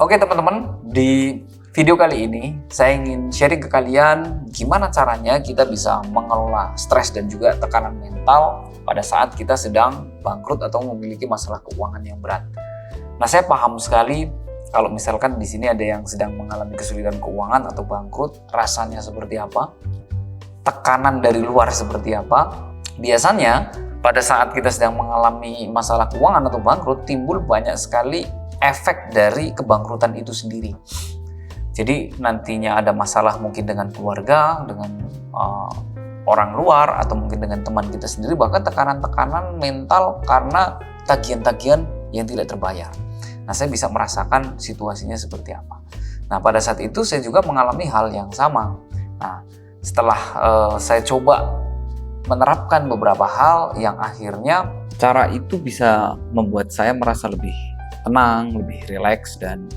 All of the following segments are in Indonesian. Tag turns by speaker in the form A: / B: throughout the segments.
A: Oke teman-teman, di video kali ini saya ingin sharing ke kalian gimana caranya kita bisa mengelola stres dan juga tekanan mental pada saat kita sedang bangkrut atau memiliki masalah keuangan yang berat. Nah, saya paham sekali kalau misalkan di sini ada yang sedang mengalami kesulitan keuangan atau bangkrut, rasanya seperti apa, tekanan dari luar seperti apa. Biasanya pada saat kita sedang mengalami masalah keuangan atau bangkrut, timbul banyak sekali efek dari kebangkrutan itu sendiri. Jadi nantinya ada masalah mungkin dengan keluarga, dengan orang luar, atau mungkin dengan teman kita sendiri, bahkan tekanan-tekanan mental karena tagihan-tagihan yang tidak terbayar. Nah, saya bisa merasakan situasinya seperti apa. Nah, pada saat itu saya juga mengalami hal yang sama. Nah, setelah saya coba menerapkan beberapa hal yang akhirnya cara itu bisa membuat saya merasa lebih tenang, lebih rileks, dan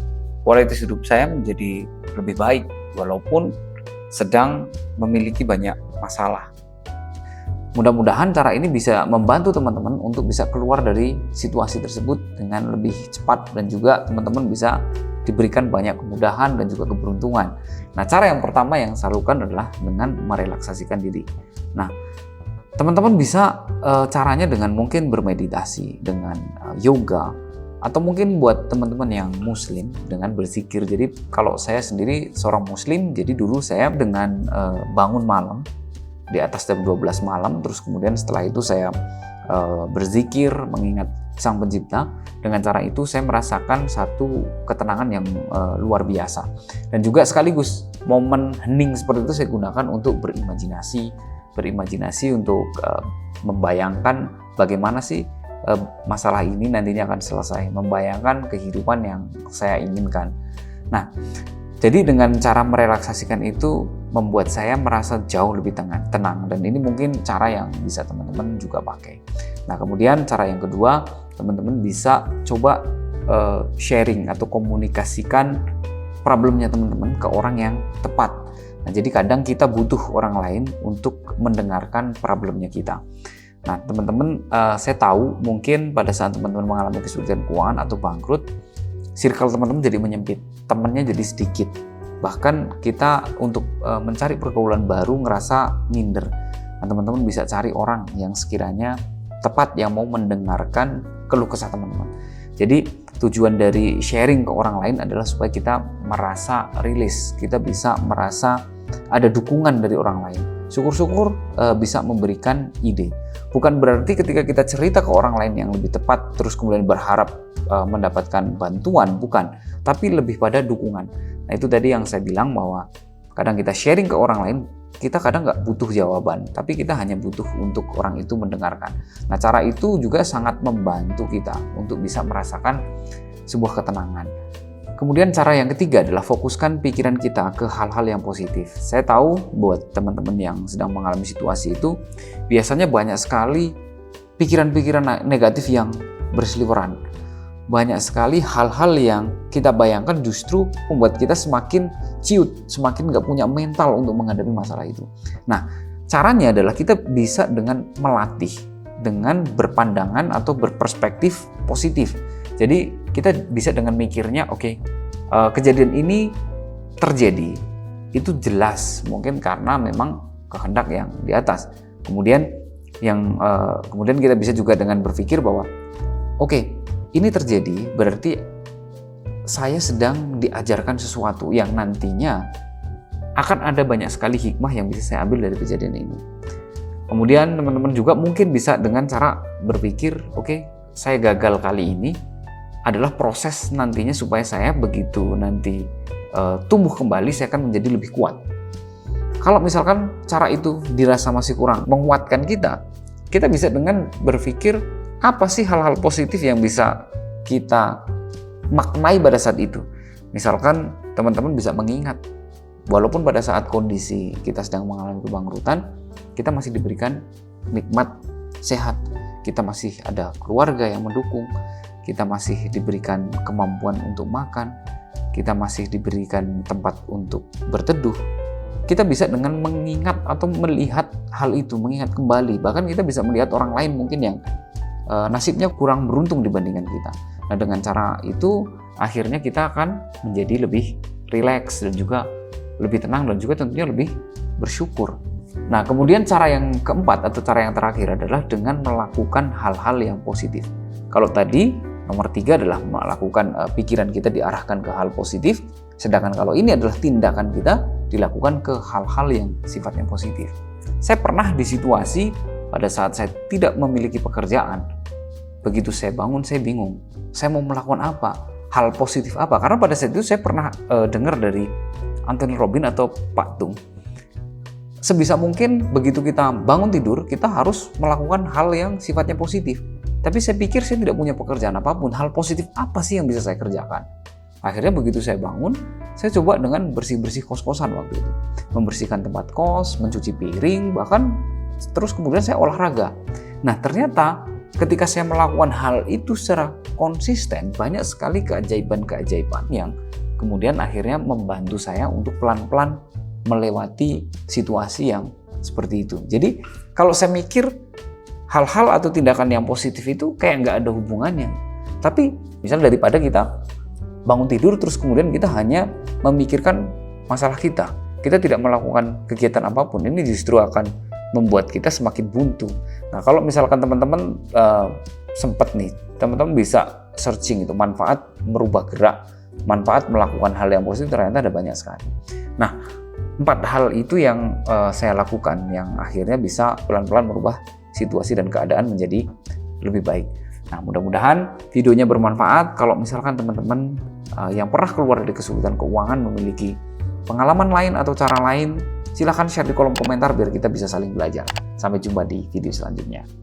A: kualitas hidup saya menjadi lebih baik walaupun sedang memiliki banyak masalah. Mudah-mudahan cara ini bisa membantu teman-teman untuk bisa keluar dari situasi tersebut dengan lebih cepat, dan juga teman-teman bisa diberikan banyak kemudahan dan juga keberuntungan. Nah, cara yang pertama yang saya lakukan adalah dengan merelaksasikan diri. Nah, teman-teman bisa caranya dengan mungkin bermeditasi, dengan yoga, atau mungkin buat teman-teman yang muslim dengan berzikir. Jadi kalau saya sendiri seorang muslim, jadi dulu saya dengan bangun malam di atas jam 12 malam, terus kemudian setelah itu saya berzikir mengingat Sang Pencipta. Dengan cara itu saya merasakan satu ketenangan yang luar biasa. Dan juga sekaligus momen hening seperti itu saya gunakan untuk berimajinasi untuk membayangkan bagaimana sih masalah ini nantinya akan selesai, membayangkan kehidupan yang saya inginkan. Nah, jadi dengan cara merelaksasikan itu membuat saya merasa jauh lebih tenang, dan ini mungkin cara yang bisa teman-teman juga pakai. Nah, kemudian cara yang kedua, teman-teman bisa coba sharing atau komunikasikan problemnya teman-teman ke orang yang tepat. Nah, jadi kadang kita butuh orang lain untuk mendengarkan problemnya kita. Nah, teman-teman, saya tahu mungkin pada saat teman-teman mengalami kesulitan keuangan atau bangkrut, circle teman-teman jadi menyempit, temannya jadi sedikit. Bahkan kita untuk mencari pergaulan baru ngerasa minder. Nah, teman-teman bisa cari orang yang sekiranya tepat, yang mau mendengarkan keluh kesah teman-teman. Jadi tujuan dari sharing ke orang lain adalah supaya kita merasa rilis, kita bisa merasa ada dukungan dari orang lain. Syukur-syukur bisa memberikan ide. Bukan berarti ketika kita cerita ke orang lain yang lebih tepat terus kemudian berharap mendapatkan bantuan, bukan. Tapi lebih pada dukungan. Nah, itu tadi yang saya bilang bahwa kadang kita sharing ke orang lain, kita kadang nggak butuh jawaban, tapi kita hanya butuh untuk orang itu mendengarkan. Nah, cara itu juga sangat membantu kita untuk bisa merasakan sebuah ketenangan. Kemudian cara yang ketiga adalah fokuskan pikiran kita ke hal-hal yang positif. Saya tahu buat teman-teman yang sedang mengalami situasi itu, biasanya banyak sekali pikiran-pikiran negatif yang berseliweran. Banyak sekali hal-hal yang kita bayangkan justru membuat kita semakin ciut, semakin nggak punya mental untuk menghadapi masalah itu. Nah, caranya adalah kita bisa dengan melatih, dengan berpandangan atau berperspektif positif. Jadi kita bisa dengan mikirnya, oke, kejadian ini terjadi, itu jelas mungkin karena memang kehendak yang di atas. Kemudian kemudian kita bisa juga dengan berpikir bahwa oke, ini terjadi berarti saya sedang diajarkan sesuatu yang nantinya akan ada banyak sekali hikmah yang bisa saya ambil dari kejadian ini. Kemudian teman-teman juga mungkin bisa dengan cara berpikir, oke, saya gagal kali ini adalah proses nantinya supaya saya begitu nanti tumbuh kembali, saya akan menjadi lebih kuat. Kalau misalkan cara itu dirasa masih kurang menguatkan kita bisa dengan berpikir apa sih hal-hal positif yang bisa kita maknai pada saat itu. Misalkan teman-teman bisa mengingat, walaupun pada saat kondisi kita sedang mengalami kebangkrutan, kita masih diberikan nikmat sehat, kita masih ada keluarga yang mendukung, kita masih diberikan kemampuan untuk makan, kita masih diberikan tempat untuk berteduh. Kita bisa dengan mengingat atau melihat hal itu, mengingat kembali. Bahkan kita bisa melihat orang lain mungkin yang nasibnya kurang beruntung dibandingkan kita. Nah, dengan cara itu akhirnya kita akan menjadi lebih rileks dan juga lebih tenang dan juga tentunya lebih bersyukur. Nah, kemudian cara yang keempat atau cara yang terakhir adalah dengan melakukan hal-hal yang positif. Kalau tadi nomor 3 adalah melakukan pikiran kita diarahkan ke hal positif, sedangkan kalau ini adalah tindakan kita dilakukan ke hal-hal yang sifatnya positif. Saya pernah di situasi pada saat saya tidak memiliki pekerjaan. Begitu saya bangun, saya bingung. Saya mau melakukan apa? Hal positif apa? Karena pada saat itu saya pernah dengar dari Anthony Robbins atau Pak Tung. Sebisa mungkin begitu kita bangun tidur, kita harus melakukan hal yang sifatnya positif. Tapi saya pikir saya tidak punya pekerjaan apapun. Hal positif apa sih yang bisa saya kerjakan? Akhirnya begitu saya bangun, saya coba dengan bersih-bersih kos-kosan waktu itu. Membersihkan tempat kos, mencuci piring, bahkan terus kemudian saya olahraga. Nah, ternyata ketika saya melakukan hal itu secara konsisten, banyak sekali keajaiban-keajaiban yang kemudian akhirnya membantu saya untuk pelan-pelan melewati situasi yang seperti itu. Jadi kalau saya mikir hal-hal atau tindakan yang positif itu kayak nggak ada hubungannya. Tapi misalnya daripada kita bangun tidur terus kemudian kita hanya memikirkan masalah kita tidak melakukan kegiatan apapun, ini justru akan membuat kita semakin buntu. Nah, kalau misalkan teman-teman sempat nih, teman-teman bisa searching itu manfaat merubah gerak, manfaat melakukan hal yang positif, ternyata ada banyak sekali. Nah, 4 hal itu yang saya lakukan yang akhirnya bisa pelan-pelan merubah situasi dan keadaan menjadi lebih baik. Nah, mudah-mudahan videonya bermanfaat. Kalau misalkan teman-teman yang pernah keluar dari kesulitan keuangan memiliki pengalaman lain atau cara lain, silahkan share di kolom komentar biar kita bisa saling belajar. Sampai jumpa di video selanjutnya.